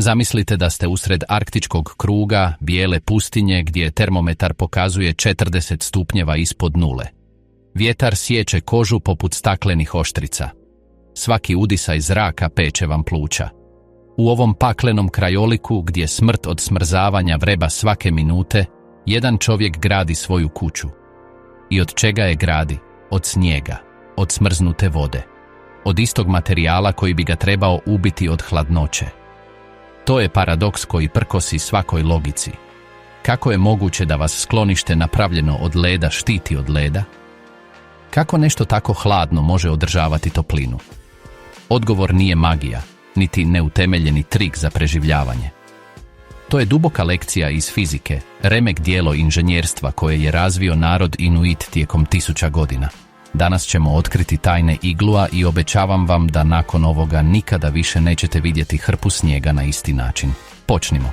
Zamislite da ste usred arktičkog kruga, bijele pustinje gdje termometar pokazuje 40 stupnjeva ispod nule. Vjetar sječe kožu poput staklenih oštrica. Svaki udisaj zraka peče vam pluća. U ovom paklenom krajoliku gdje smrt od smrzavanja vreba svake minute, jedan čovjek gradi svoju kuću. I od čega je gradi? Od snijega, od smrznute vode, od istog materijala koji bi ga trebao ubiti od hladnoće. To je paradoks koji prkosi svakoj logici. Kako je moguće da vas sklonište napravljeno od leda štiti od leda? Kako nešto tako hladno može održavati toplinu? Odgovor nije magija, niti neutemeljeni trik za preživljavanje. To je duboka lekcija iz fizike, remek dijelo inženjerstva koje je razvio narod Inuit tijekom 1000 godina. Danas ćemo otkriti tajne iglua i obećavam vam da nakon ovoga nikada više nećete vidjeti hrpu snijega na isti način. Počnimo.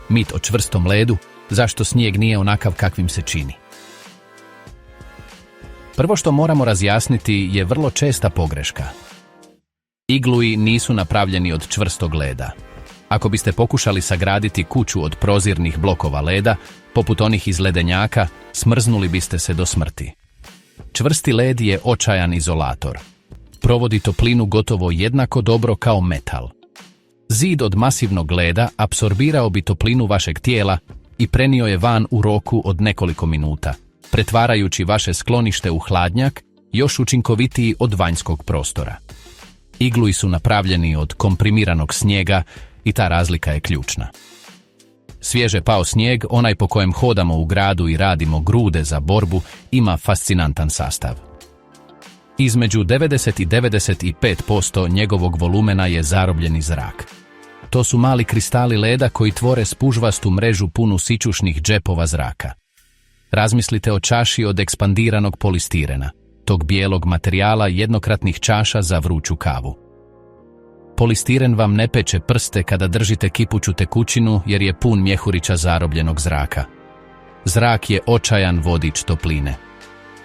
Mit o čvrstom ledu, zašto snijeg nije onakav kakvim se čini. Prvo što moramo razjasniti je vrlo česta pogreška. Iglui nisu napravljeni od čvrstog leda. Ako biste pokušali sagraditi kuću od prozirnih blokova leda, poput onih iz ledenjaka, smrznuli biste se do smrti. Čvrsti led je očajan izolator. Provodi toplinu gotovo jednako dobro kao metal. Zid od masivnog leda apsorbirao bi toplinu vašeg tijela i prenio je van u roku od nekoliko minuta, pretvarajući vaše sklonište u hladnjak, još učinkovitiji od vanjskog prostora. Iglui su napravljeni od komprimiranog snijega i ta razlika je ključna. Svježe pao snijeg, onaj po kojem hodamo u gradu i radimo grude za borbu, ima fascinantan sastav. Između 90 i 95% njegovog volumena je zarobljeni zrak. To su mali kristali leda koji tvore spužvastu mrežu punu sićušnih džepova zraka. Razmislite o čaši od ekspandiranog polistirena, tog bijelog materijala jednokratnih čaša za vruću kavu. Polistiren vam ne peče prste kada držite kipuću tekućinu jer je pun mjehurića zarobljenog zraka. Zrak je očajan vodič topline.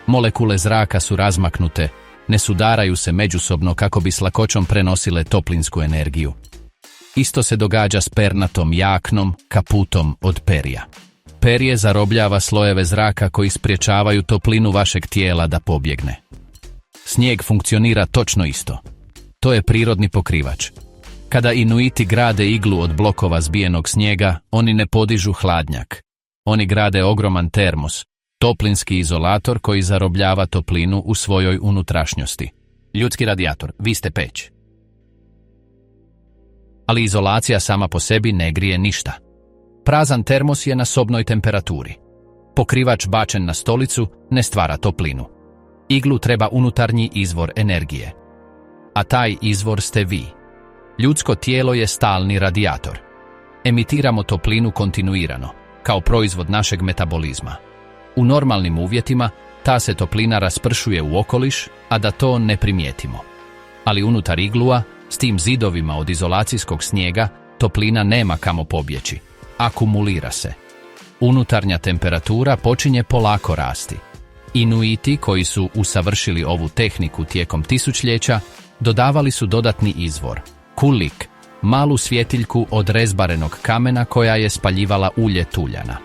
Molekule zraka su razmaknute, ne sudaraju se međusobno kako bi s lakoćom prenosile toplinsku energiju. Isto se događa s pernatom jaknom, kaputom od perja. Perje zarobljava slojeve zraka koji spriječavaju toplinu vašeg tijela da pobjegne. Snijeg funkcionira točno isto. To je prirodni pokrivač. Kada Inuiti grade iglu od blokova zbijenog snijega, oni ne podižu hladnjak. Oni grade ogroman termos, toplinski izolator koji zarobljava toplinu u svojoj unutrašnjosti. Ljudski radijator, vi ste peć. Ali izolacija sama po sebi ne grije ništa. Prazan termos je na sobnoj temperaturi. Pokrivač bačen na stolicu ne stvara toplinu. Iglu treba unutarnji izvor energije. A taj izvor ste vi. Ljudsko tijelo je stalni radijator. Emitiramo toplinu kontinuirano, kao proizvod našeg metabolizma. U normalnim uvjetima ta se toplina raspršuje u okoliš, a da to ne primijetimo. Ali unutar iglua, s tim zidovima od izolacijskog snijega, toplina nema kamo pobjeći. Akumulira se. Unutarnja temperatura počinje polako rasti. Inuiti, koji su usavršili ovu tehniku tijekom tisućljeća, dodavali su dodatni izvor, kulik, malu svjetiljku od rezbarenog kamena koja je spaljivala ulje tuljana.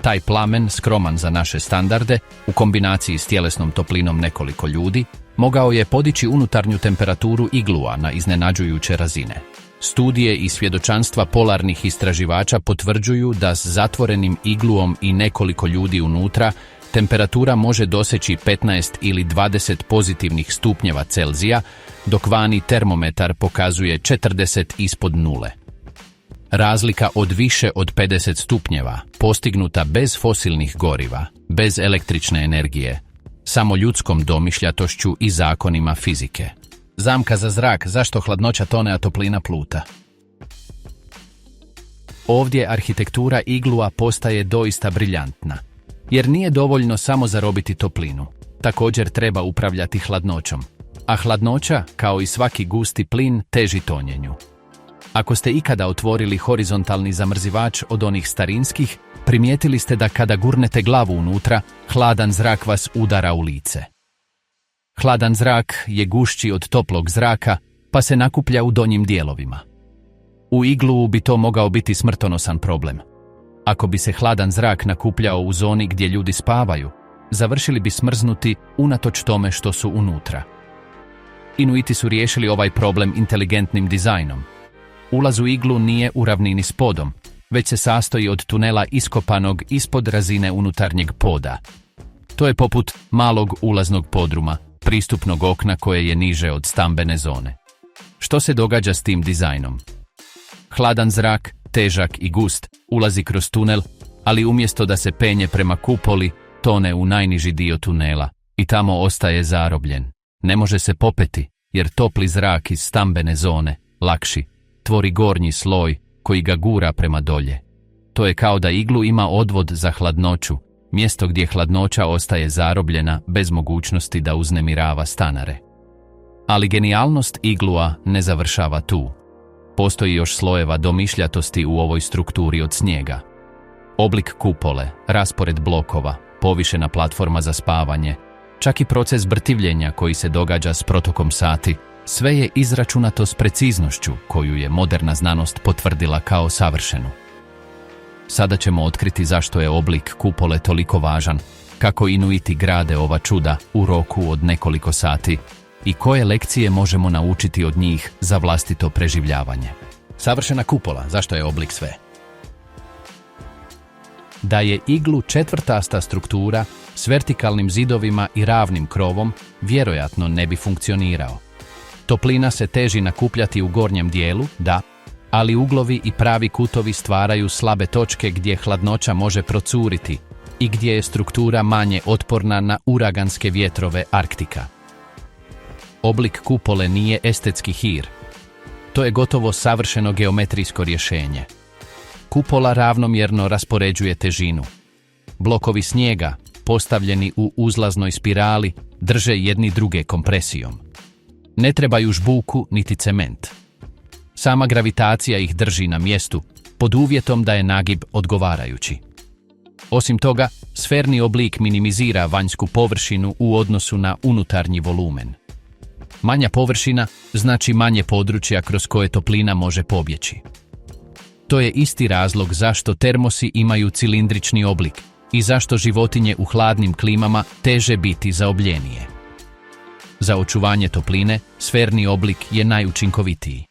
Taj plamen, skroman za naše standarde, u kombinaciji s tjelesnom toplinom nekoliko ljudi, mogao je podići unutarnju temperaturu iglua na iznenađujuće razine. Studije i svjedočanstva polarnih istraživača potvrđuju da s zatvorenim igluom i nekoliko ljudi unutra temperatura može doseći 15 ili 20 pozitivnih stupnjeva Celzija, dok vani termometar pokazuje 40 ispod nule. Razlika od više od 50 stupnjeva, postignuta bez fosilnih goriva, bez električne energije, samo ljudskom domišljatošću i zakonima fizike. Zamka za zrak, zašto hladnoća tone, a toplina pluta? Ovdje arhitektura iglua postaje doista briljantna, jer nije dovoljno samo zarobiti toplinu. Također treba upravljati hladnoćom. A hladnoća, kao i svaki gusti plin, teži tonjenju. Ako ste ikada otvorili horizontalni zamrzivač od onih starinskih, primijetili ste da kada gurnete glavu unutra, hladan zrak vas udara u lice. Hladan zrak je gušći od toplog zraka, pa se nakuplja u donjim dijelovima. U iglu bi to mogao biti smrtonosan problem. Ako bi se hladan zrak nakupljao u zoni gdje ljudi spavaju, završili bi smrznuti unatoč tome što su unutra. Inuiti su riješili ovaj problem inteligentnim dizajnom. Ulaz u iglu nije u ravnini s podom, već se sastoji od tunela iskopanog ispod razine unutarnjeg poda. To je poput malog ulaznog podruma, pristupnog okna koje je niže od stambene zone. Što se događa s tim dizajnom? Hladan zrak, težak i gust, ulazi kroz tunel, ali umjesto da se penje prema kupoli, tone u najniži dio tunela i tamo ostaje zarobljen. Ne može se popeti, jer topli zrak iz stambene zone, lakši, tvori gornji sloj koji ga gura prema dolje. To je kao da iglu ima odvod za hladnoću, mjesto gdje hladnoća ostaje zarobljena bez mogućnosti da uznemirava stanare. Ali genijalnost iglua ne završava tu. Postoji još slojeva domišljatosti u ovoj strukturi od snijega. Oblik kupole, raspored blokova, povišena platforma za spavanje, čak i proces brtivljenja koji se događa s protokom sati, sve je izračunato s preciznošću koju je moderna znanost potvrdila kao savršenu. Sada ćemo otkriti zašto je oblik kupole toliko važan, kako Inuiti grade ova čuda u roku od nekoliko sati i koje lekcije možemo naučiti od njih za vlastito preživljavanje. Savršena kupola, zašto je oblik sve? Da je iglu četvrtasta struktura s vertikalnim zidovima i ravnim krovom, vjerojatno ne bi funkcionirao. Toplina se teži nakupljati u gornjem dijelu, da, ali uglovi i pravi kutovi stvaraju slabe točke gdje hladnoća može procuriti i gdje je struktura manje otporna na uraganske vjetrove Arktika. Oblik kupole nije estetski hir. To je gotovo savršeno geometrijsko rješenje. Kupola ravnomjerno raspoređuje težinu. Blokovi snijega, postavljeni u uzlaznoj spirali, drže jedni druge kompresijom. Ne trebaju žbuku niti cement. Sama gravitacija ih drži na mjestu, pod uvjetom da je nagib odgovarajući. Osim toga, sferni oblik minimizira vanjsku površinu u odnosu na unutarnji volumen. Manja površina znači manje područja kroz koje toplina može pobjeći. To je isti razlog zašto termosi imaju cilindrični oblik i zašto životinje u hladnim klimama teže biti zaobljenije. Za očuvanje topline, sferni oblik je najučinkovitiji.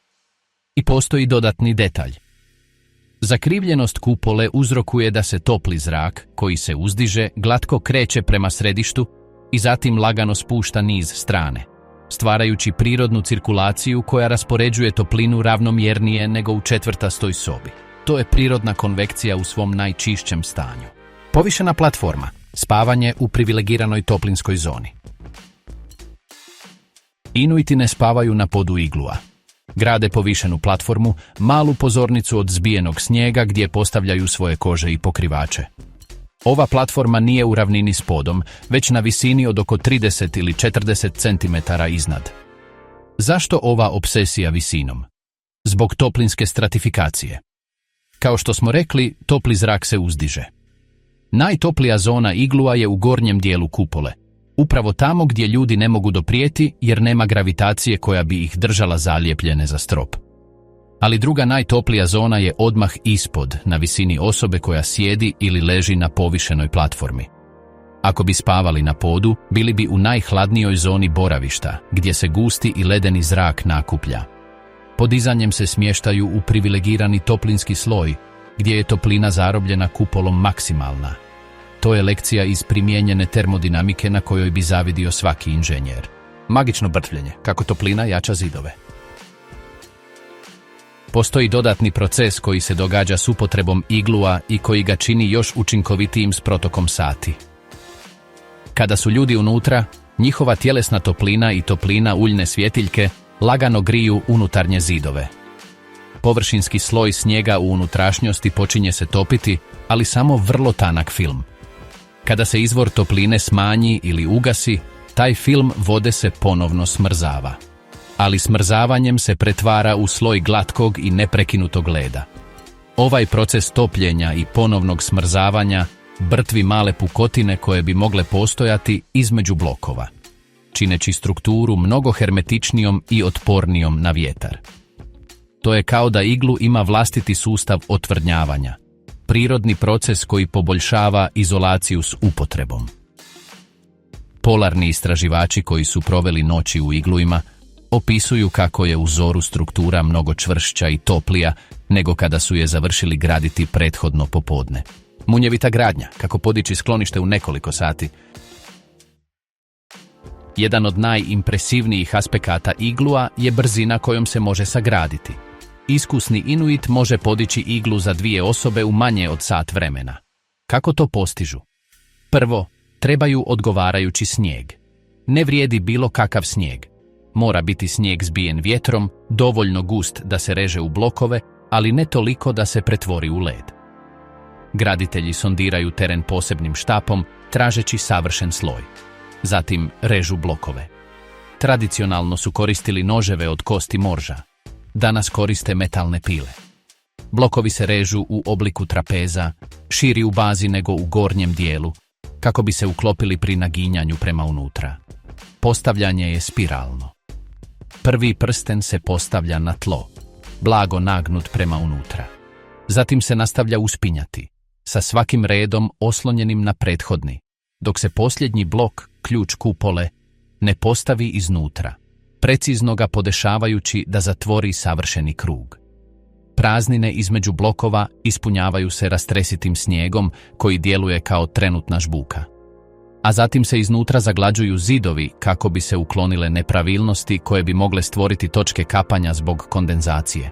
I postoji dodatni detalj. Zakrivljenost kupole uzrokuje da se topli zrak, koji se uzdiže, glatko kreće prema središtu i zatim lagano spušta niz strane, stvarajući prirodnu cirkulaciju koja raspoređuje toplinu ravnomjernije nego u četvrtastoj sobi. To je prirodna konvekcija u svom najčišćem stanju. Povišena platforma, spavanje u privilegiranoj toplinskoj zoni. Inuiti ne spavaju na podu iglua. Grade povišenu platformu, malu pozornicu od zbijenog snijega gdje postavljaju svoje kože i pokrivače. Ova platforma nije u ravnini s podom, već na visini od oko 30 ili 40 cm iznad. Zašto ova obsesija visinom? Zbog toplinske stratifikacije. Kao što smo rekli, topli zrak se uzdiže. Najtoplija zona iglua je u gornjem dijelu kupole, upravo tamo gdje ljudi ne mogu doprijeti jer nema gravitacije koja bi ih držala zalijepljene za strop. Ali druga najtoplija zona je odmah ispod, na visini osobe koja sjedi ili leži na povišenoj platformi. Ako bi spavali na podu, bili bi u najhladnijoj zoni boravišta, gdje se gusti i ledeni zrak nakuplja. Podizanjem se smještaju u privilegirani toplinski sloj, gdje je toplina zarobljena kupolom maksimalna. To je lekcija iz primijenjene termodinamike na kojoj bi zavidio svaki inženjer. Magično brtvljenje, kako toplina jača zidove. Postoji dodatni proces koji se događa s upotrebom iglua i koji ga čini još učinkovitijim s protokom sati. Kada su ljudi unutra, njihova tjelesna toplina i toplina uljne svjetiljke lagano griju unutarnje zidove. Površinski sloj snijega u unutrašnjosti počinje se topiti, ali samo vrlo tanak film. Kada se izvor topline smanji ili ugasi, taj film vode se ponovno smrzava. Ali smrzavanjem se pretvara u sloj glatkog i neprekinutog leda. Ovaj proces topljenja i ponovnog smrzavanja brtvi male pukotine koje bi mogle postojati između blokova, čineći strukturu mnogo hermetičnijom i otpornijom na vjetar. To je kao da iglu ima vlastiti sustav otvrdnjavanja, prirodni proces koji poboljšava izolaciju s upotrebom. Polarni istraživači koji su proveli noći u igluima opisuju kako je u zoru struktura mnogo čvršća i toplija nego kada su je završili graditi prethodno popodne. Munjevita gradnja, kako podići sklonište u nekoliko sati. Jedan od najimpresivnijih aspekata iglua je brzina kojom se može sagraditi. Iskusni Inuit može podići iglu za 2 osobe u manje od sat vremena. Kako to postižu? Prvo, trebaju odgovarajući snijeg. Ne vrijedi bilo kakav snijeg. Mora biti snijeg zbijen vjetrom, dovoljno gust da se reže u blokove, ali ne toliko da se pretvori u led. Graditelji sondiraju teren posebnim štapom, tražeći savršen sloj. Zatim režu blokove. Tradicionalno su koristili noževe od kosti morža. Danas koriste metalne pile. Blokovi se režu u obliku trapeza, širi u bazi nego u gornjem dijelu, kako bi se uklopili pri naginjanju prema unutra. Postavljanje je spiralno. Prvi prsten se postavlja na tlo, blago nagnut prema unutra. Zatim se nastavlja uspinjati, sa svakim redom oslonjenim na prethodni, dok se posljednji blok, ključ kupole, ne postavi iznutra, precizno ga podešavajući da zatvori savršeni krug. Praznine između blokova ispunjavaju se rastresitim snijegom koji djeluje kao trenutna žbuka. A zatim se iznutra zaglađuju zidovi kako bi se uklonile nepravilnosti koje bi mogle stvoriti točke kapanja zbog kondenzacije.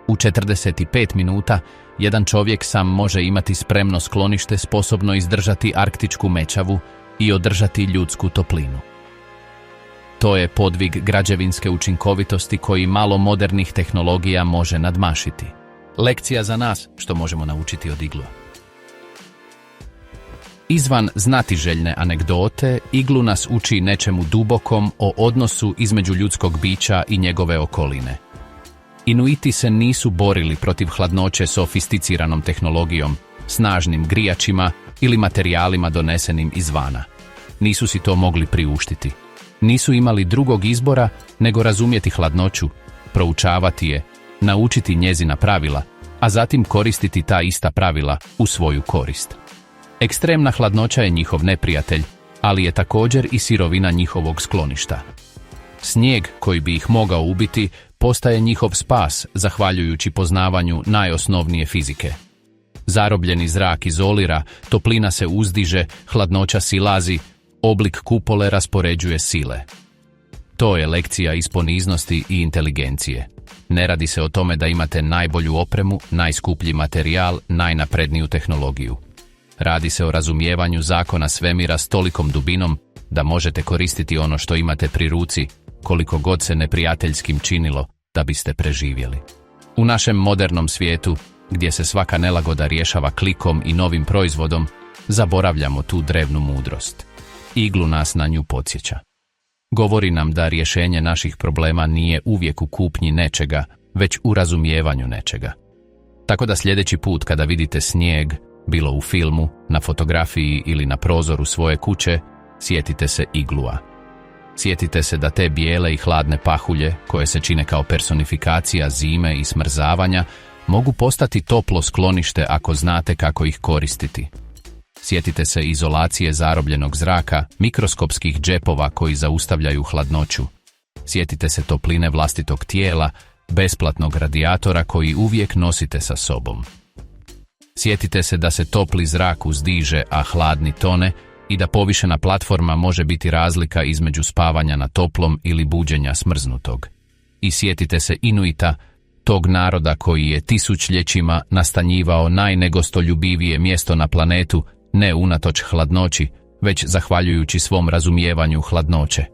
U 45 minuta jedan čovjek sam može imati spremno sklonište sposobno izdržati arktičku mećavu i održati ljudsku toplinu. To je podvig građevinske učinkovitosti koji malo modernih tehnologija može nadmašiti. Lekcija za nas što možemo naučiti od iglua. Izvan znatiželjne anegdote, iglu nas uči nečemu dubokom o odnosu između ljudskog bića i njegove okoline. Inuiti se nisu borili protiv hladnoće sofisticiranom tehnologijom, snažnim grijačima ili materijalima donesenim izvana. Nisu si to mogli priuštiti. Nisu imali drugog izbora nego razumjeti hladnoću, proučavati je, naučiti njezina pravila, a zatim koristiti ta ista pravila u svoju korist. Ekstremna hladnoća je njihov neprijatelj, ali je također i sirovina njihovog skloništa. Snijeg koji bi ih mogao ubiti postaje njihov spas zahvaljujući poznavanju najosnovnije fizike. Zarobljeni zrak izolira, toplina se uzdiže, hladnoća silazi, oblik kupole raspoređuje sile. To je lekcija iz poniznosti i inteligencije. Ne radi se o tome da imate najbolju opremu, najskuplji materijal, najnapredniju tehnologiju. Radi se o razumijevanju zakona svemira s tolikom dubinom da možete koristiti ono što imate pri ruci, koliko god se neprijateljskim činilo, da biste preživjeli. U našem modernom svijetu, gdje se svaka nelagoda rješava klikom i novim proizvodom, zaboravljamo tu drevnu mudrost. Iglu nas na nju podsjeća. Govori nam da rješenje naših problema nije uvijek u kupnji nečega, već u razumijevanju nečega. Tako da sljedeći put kada vidite snijeg, bilo u filmu, na fotografiji ili na prozoru svoje kuće, sjetite se iglua. Sjetite se da te bijele i hladne pahulje, koje se čine kao personifikacija zime i smrzavanja, mogu postati toplo sklonište ako znate kako ih koristiti. Sjetite se izolacije zarobljenog zraka, mikroskopskih džepova koji zaustavljaju hladnoću. Sjetite se topline vlastitog tijela, besplatnog radijatora koji uvijek nosite sa sobom. Sjetite se da se topli zrak uzdiže, a hladni tone, i da povišena platforma može biti razlika između spavanja na toplom ili buđenja smrznutog. I sjetite se Inuita, tog naroda koji je tisućljećima nastanjivao najnegostoljubivije mjesto na planetu, ne unatoč hladnoći, već zahvaljujući svom razumijevanju hladnoće.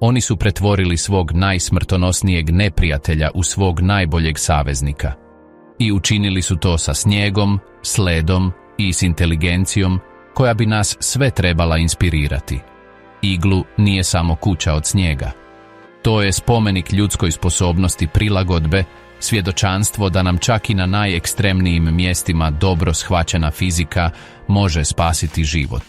Oni su pretvorili svog najsmrtonosnijeg neprijatelja u svog najboljeg saveznika. I učinili su to sa snijegom, s ledom i s inteligencijom koja bi nas sve trebala inspirirati. Iglu nije samo kuća od snijega. To je spomenik ljudskoj sposobnosti prilagodbe, svjedočanstvo da nam čak i na najekstremnijim mjestima dobro shvaćena fizika može spasiti život.